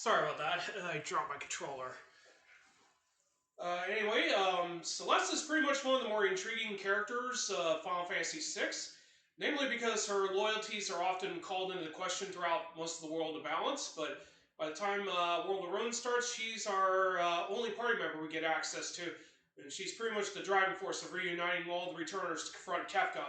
Sorry about that. I dropped my controller. Anyway, Celeste is pretty much one of the more intriguing characters of Final Fantasy VI, namely because her loyalties are often called into question throughout most of the World of Balance, but by the time World of Ruin starts, she's our only party member we get access to, and she's pretty much the driving force of reuniting all the returners to confront Kefka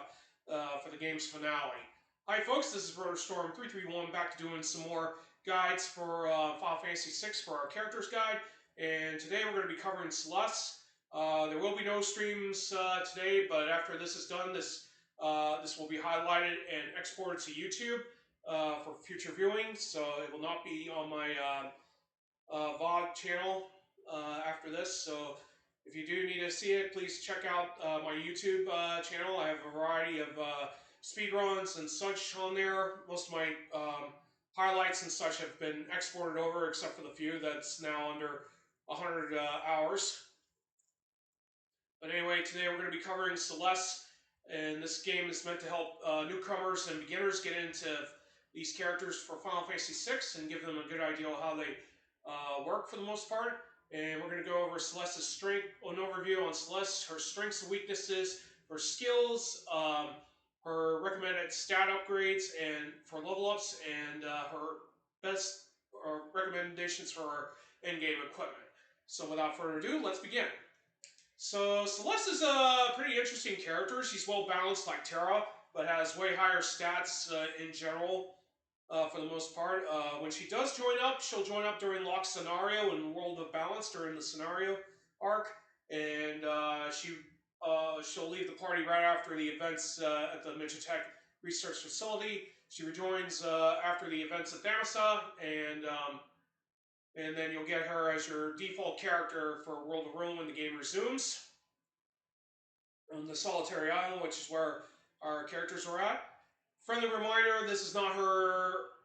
for the game's finale. Hi folks, this is Storm331 back to doing some more guides for Final Fantasy VI for our characters guide. And today we're going to be covering Celes. There will be no streams today, but after this is done, this will be highlighted and exported to YouTube for future viewing. So it will not be on my VOD channel after this. So if you do need to see it, please check out my YouTube channel. I have a variety of speedruns and such on there. Most of my highlights and such have been exported over, except for the few that's now under 100 hours. But anyway, today we're going to be covering Celes, and this game is meant to help newcomers and beginners get into these characters for Final Fantasy VI and give them a good idea of how they work for the most part. And we're going to go over Celeste's strength, an overview on Celes, her strengths and weaknesses, her skills, her recommended stat upgrades and for level ups, and her best recommendations for her in-game equipment. So without further ado, let's begin. So Celes is a pretty interesting character. She's well balanced like Terra, but has way higher stats in general for the most part. When she does join up, she'll join up during lock scenario in World of Balance during the scenario arc, and she'll leave the party right after the events at the Midgetech Research Facility. She rejoins after the events at Thamasa, and then you'll get her as your default character for World of Ruin when the game resumes on the Solitary Island, which is where our characters are at. Friendly reminder, this is not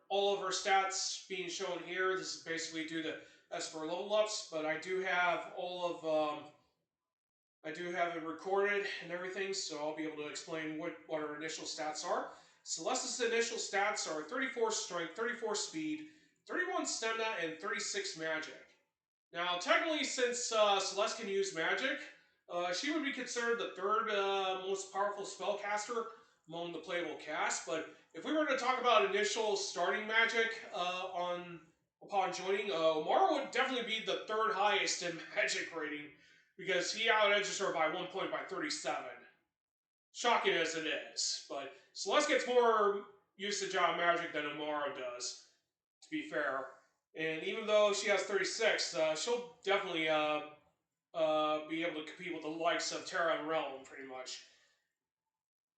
all of her stats being shown here. This is basically due to as for level ups, but I do have it recorded and everything, so I'll be able to explain what her initial stats are. Celeste's initial stats are 34 strength, 34 speed, 31 stamina, and 36 magic. Now, technically, since Celeste can use magic, she would be considered the third most powerful spellcaster among the playable cast. But if we were to talk about initial starting magic upon joining, Omaro would definitely be the third highest in magic rating, because he out-edges her by 1 point by 37. Shocking as it is, but Celeste gets more usage out of magic than Omaro does, to be fair. And even though she has 36, she'll definitely be able to compete with the likes of Terra and Realm, pretty much,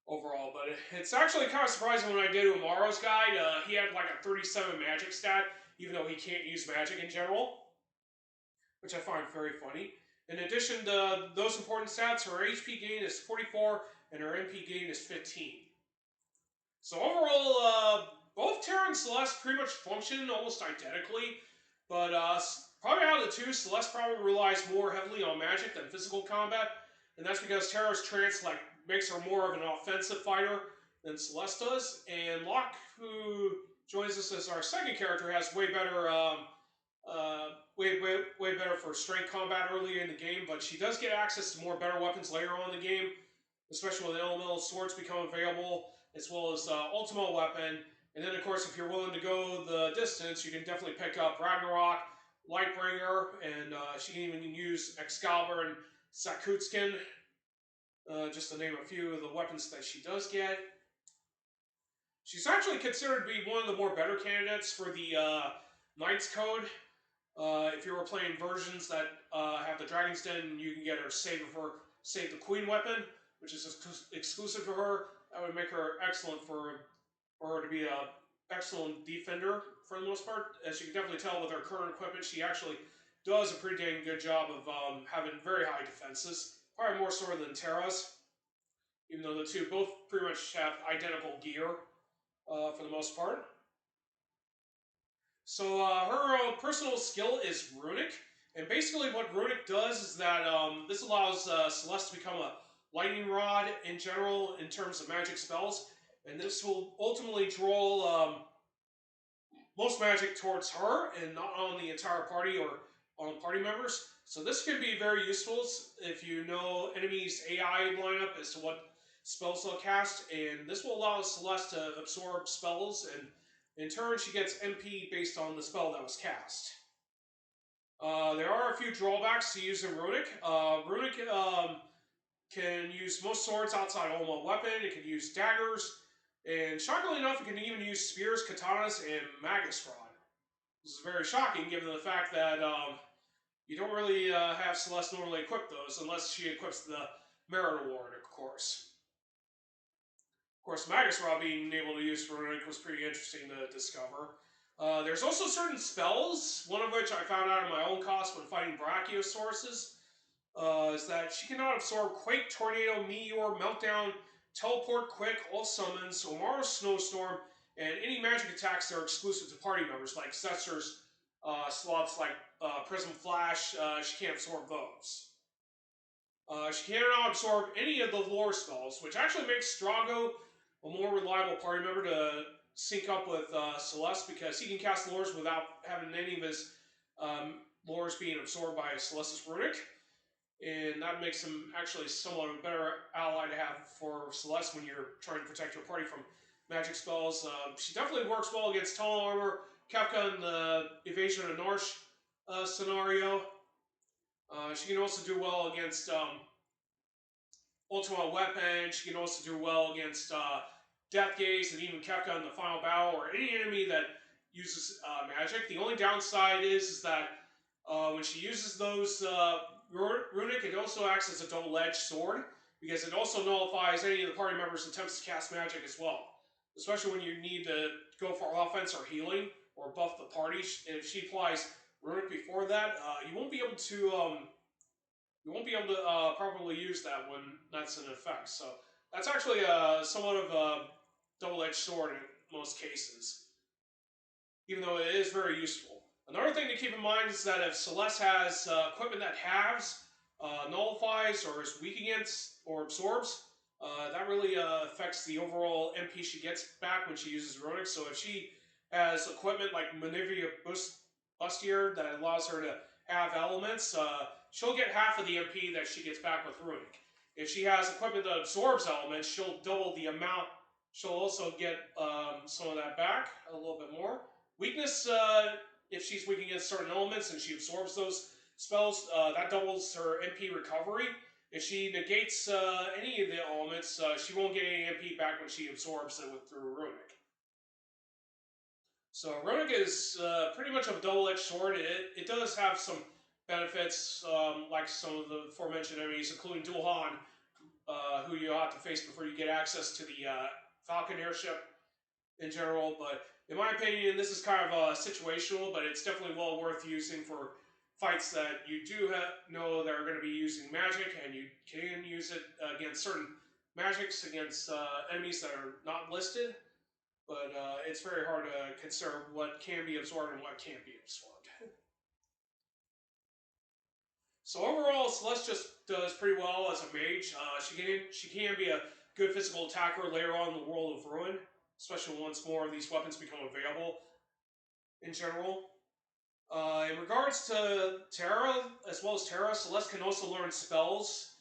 overall. But it's actually kind of surprising when I did Omaro's guide. He had like a 37 magic stat, even though he can't use magic in general, which I find very funny. In addition to those important stats, her HP gain is 44, and her MP gain is 15. So overall, both Terra and Celes pretty much function almost identically, but probably out of the two, Celes probably relies more heavily on magic than physical combat, and that's because Terra's trance makes her more of an offensive fighter than Celes does, and Locke, who joins us as our second character, has way better way better for strength combat early in the game, but she does get access to more better weapons later on in the game, especially when the elemental swords become available, as well as ultimate weapon. And then, of course, if you're willing to go the distance, you can definitely pick up Ragnarok, Lightbringer, and she can even use Excalibur and Sakutskin, just to name a few of the weapons that she does get. She's actually considered to be one of the more better candidates for the Knight's Code. If you were playing versions that have the Dragon's Den, you can get her Save the Queen weapon, which is exclusive to her. That would make her excellent for her to be an excellent defender for the most part. As you can definitely tell with her current equipment, she actually does a pretty dang good job of having very high defenses. Probably more so than Terra's, even though the two both pretty much have identical gear for the most part. So her personal skill is Runic, and basically what Runic does is that this allows Celes to become a lightning rod in general in terms of magic spells, and this will ultimately draw most magic towards her and not on the entire party or on party members. So this can be very useful if you know enemies' AI lineup as to what spells they'll cast, and this will allow Celeste to absorb spells, and in turn she gets MP based on the spell that was cast. There are a few drawbacks to using Runic. Runic can use most swords outside of one weapon. It can use daggers, and shockingly enough, it can even use spears, katanas, and magus rod. This is very shocking given the fact that you don't really have Celeste normally equip those unless she equips the Merit Award, of course. Of course, magus rod being able to use Runic was pretty interesting to discover. There's also certain spells, one of which I found out at my own cost when fighting Brachiosauruses, is that she cannot absorb Quake, Tornado, Meteor, Meltdown, Teleport, Quick, all summons, Omaro's Snowstorm, and any magic attacks that are exclusive to party members, like Setser's slots like Prism Flash. She can't absorb those. She cannot absorb any of the lore spells, which actually makes Strago a more reliable party member to sync up with Celeste, because he can cast lores without having any of his lores being absorbed by Celeste's Runic. And that makes him actually somewhat a better ally to have for Celeste when you're trying to protect your party from magic spells. She definitely works well against Tall Armor, Kefka in the Evasion and Norsh scenario. She can also do well against Ultima Weapon. She can also do well against Death Gaze and even Kefka in the final battle, or any enemy that uses magic. The only downside is that when she uses those Runic, it also acts as a double-edged sword, because it also nullifies any of the party members' attempts to cast magic as well. Especially when you need to go for offense or healing, or buff the party. And if she applies Runic before that, you won't be able to properly use that when that's in effect. So that's actually somewhat of a double-edged sword in most cases, even though it is very useful. Another thing to keep in mind is that if Celeste has equipment that halves, nullifies, or is weak against, or absorbs, that really affects the overall MP she gets back when she uses Runic. So if she has equipment like Manivia Bustier that allows her to have elements, she'll get half of the MP that she gets back with Runic. If she has equipment that absorbs elements, she'll double the amount. She'll also get some of that back, a little bit more. Weakness, if she's weak against certain elements and she absorbs those spells, that doubles her MP recovery. If she negates any of the elements, she won't get any MP back when she absorbs it through Runic. So Runic is pretty much a double-edged sword. It does have some benefits, like some of the aforementioned enemies, including Dulhan, who you have to face before you get access to the Falcon airship in general. But in my opinion, this is kind of situational, but it's definitely well worth using for fights that you do know that are going to be using magic, and you can use it against certain magics, against enemies that are not listed. But it's very hard to consider what can be absorbed and what can't be absorbed. So overall, Celeste just does pretty well as a mage. She can be a good physical attacker later on in the World of Ruin, especially once more of these weapons become available in general. In regards to Terra, as well as Terra, Celeste can also learn spells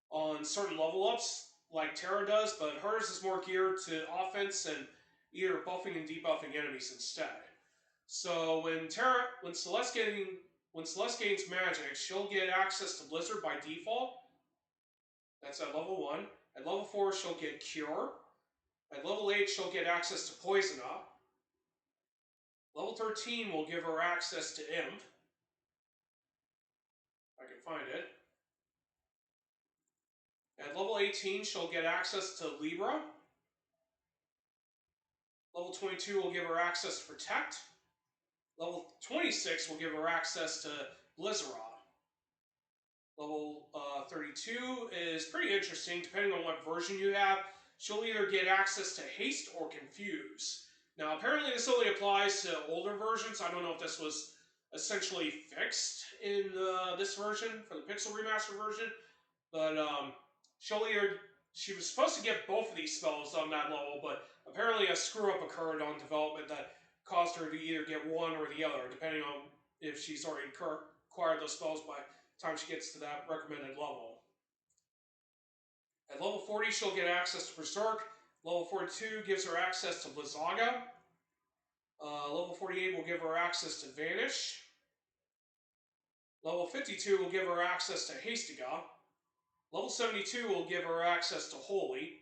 on certain level ups, like Terra does, but hers is more geared to offense and either buffing and debuffing enemies instead. So when Celeste gains magic, she'll get access to Blizzard by default. That's at level 1. At level 4, she'll get Cure. At level 8, she'll get access to Poison Up. Level 13 will give her access to Imp. If I can find it. At level 18, she'll get access to Libra. Level 22 will give her access to Protect. Level 26 will give her access to Blizzard. Level 32 is pretty interesting. Depending on what version you have, she'll either get access to Haste or Confuse. Now, apparently this only applies to older versions. I don't know if this was essentially fixed in this version, for the Pixel Remaster version, but she was supposed to get both of these spells on that level, but apparently a screw-up occurred on development that caused her to either get one or the other, depending on if she's already acquired those spells by the time she gets to that recommended level. At level 40, she'll get access to Berserk. Level 42 gives her access to Blizzaga. Level 48 will give her access to Vanish. Level 52 will give her access to Hastiga. Level 72 will give her access to Holy.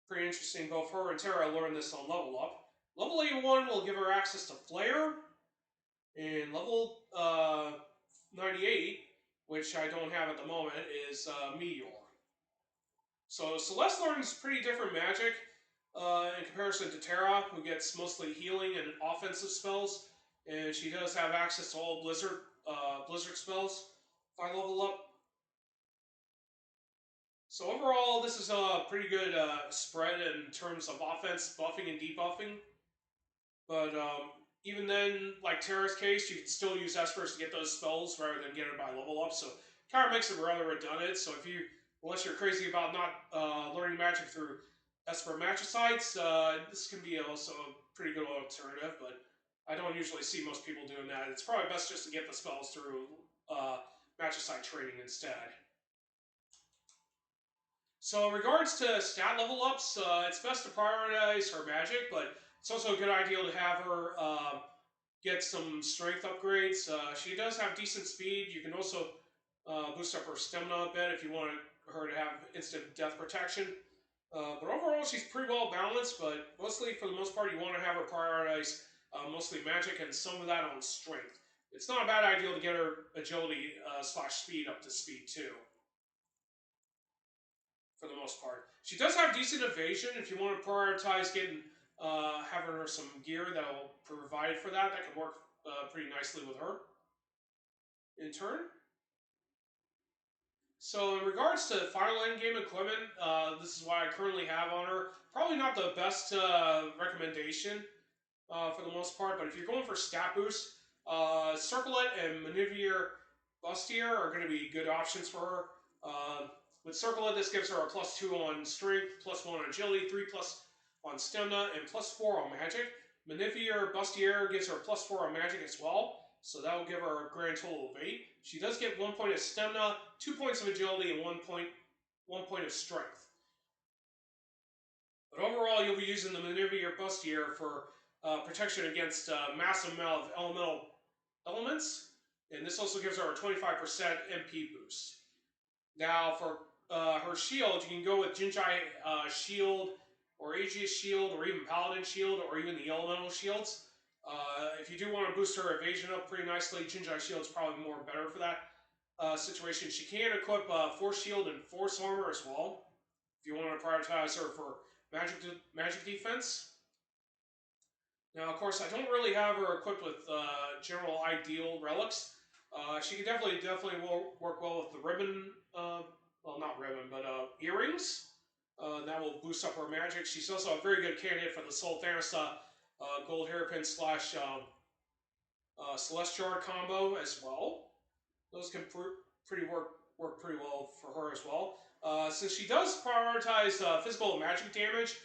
Pretty interesting, both her and Terra learned this on Level Up. Level 81 will give her access to Flare. And level 98, which I don't have at the moment, is Meteor. So Celes learns pretty different magic in comparison to Terra, who gets mostly healing and offensive spells. And she does have access to all Blizzard spells if I level up. So overall, this is a pretty good spread in terms of offense, buffing and debuffing. But even then, like Terra's case, you can still use Espers to get those spells rather than get it by level up. So it kind of makes it rather redundant. So if you, unless you're crazy about not learning magic through Esper Magicites, this can be also a pretty good alternative. But I don't usually see most people doing that. It's probably best just to get the spells through Magicite training instead. So in regards to stat level ups, it's best to prioritize her magic, but it's also a good idea to have her get some strength upgrades. She does have decent speed. You can also boost up her stamina a bit if you want her to have instant death protection. But overall, she's pretty well balanced, but mostly, for the most part, you want to have her prioritize mostly magic and some of that on strength. It's not a bad idea to get her agility / speed up to speed 2. For the most part. She does have decent evasion. If you want to prioritize getting having her some gear that will provide for that, that can work pretty nicely with her in turn. So in regards to final endgame equipment, this is what I currently have on her. Probably not the best recommendation for the most part, but if you're going for stat boost, Circlet and Maneuver Bustier are going to be good options for her. With Circlet, this gives her a +2 on strength, +1 on agility, 3+ on stamina, and +4 on magic. Maneuver Bustier gives her a +4 on magic as well, so that will give her a grand total of 8. She does get 1 point of stamina, 2 points of agility, and 1 point of strength. But overall, you'll be using the Maneuver Bustier for protection against a massive amount of elemental elements, and this also gives her a 25% MP boost. Now, for her shield, you can go with Jinjai Shield, or Aegis Shield, or even Paladin Shield, or even the Elemental Shields. If you do want to boost her evasion up pretty nicely, Jinjai Shield is probably more better for that situation. She can equip Force Shield and Force Armor as well, if you want to prioritize her for magic defense. Now, of course, I don't really have her equipped with general ideal relics. She can definitely work well with the ribbon, well, not ribbon, but earrings. That will boost up her magic. She's also a very good candidate for the Soul Thanasa Gold Hairpin / Celestial combo as well. Those can work pretty well for her as well. Since she does prioritize physical and magic damage,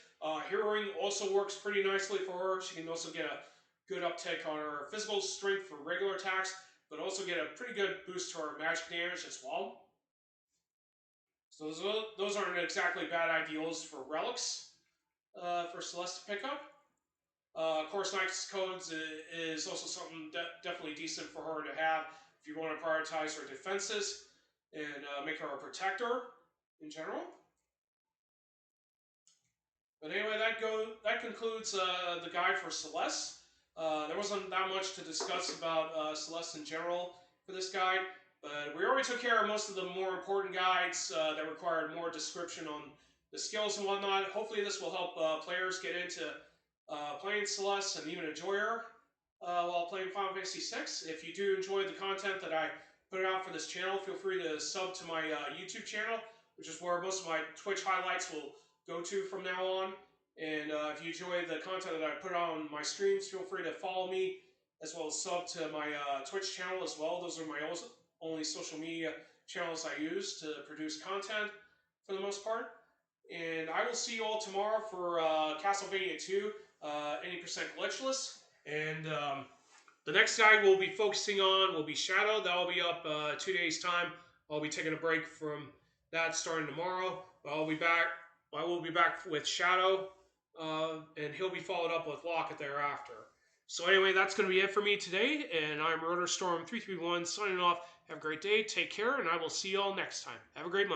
Hearing also works pretty nicely for her. She can also get a good uptick on her physical strength for regular attacks, but also get a pretty good boost to her magic damage as well. So those aren't exactly bad ideals for relics for Celes to pick up. Of course, Knight's Codes is also something definitely decent for her to have if you want to prioritize her defenses and make her a protector in general. But anyway, that concludes the guide for Celes. There wasn't that much to discuss about Celes in general for this guide, but we already took care of most of the more important guides that required more description on the skills and whatnot. Hopefully this will help players get into playing Celes and even enjoy her while playing Final Fantasy VI. If you do enjoy the content that I put out for this channel, feel free to sub to my YouTube channel, which is where most of my Twitch highlights will go to from now on. And if you enjoy the content that I put on my streams, feel free to follow me, as well as sub to my Twitch channel as well. Those are my only social media channels I use to produce content for the most part. And I will see you all tomorrow for Castlevania 2, 80% glitchless. And the next guide we'll be focusing on will be Shadow. That will be up 2 days time. I'll be taking a break from that starting tomorrow. I'll be back. I will be back with Shadow, and he'll be followed up with Locket thereafter. So anyway, that's going to be it for me today, and I'm RotorStorm331 signing off. Have a great day, take care, and I will see you all next time. Have a great month.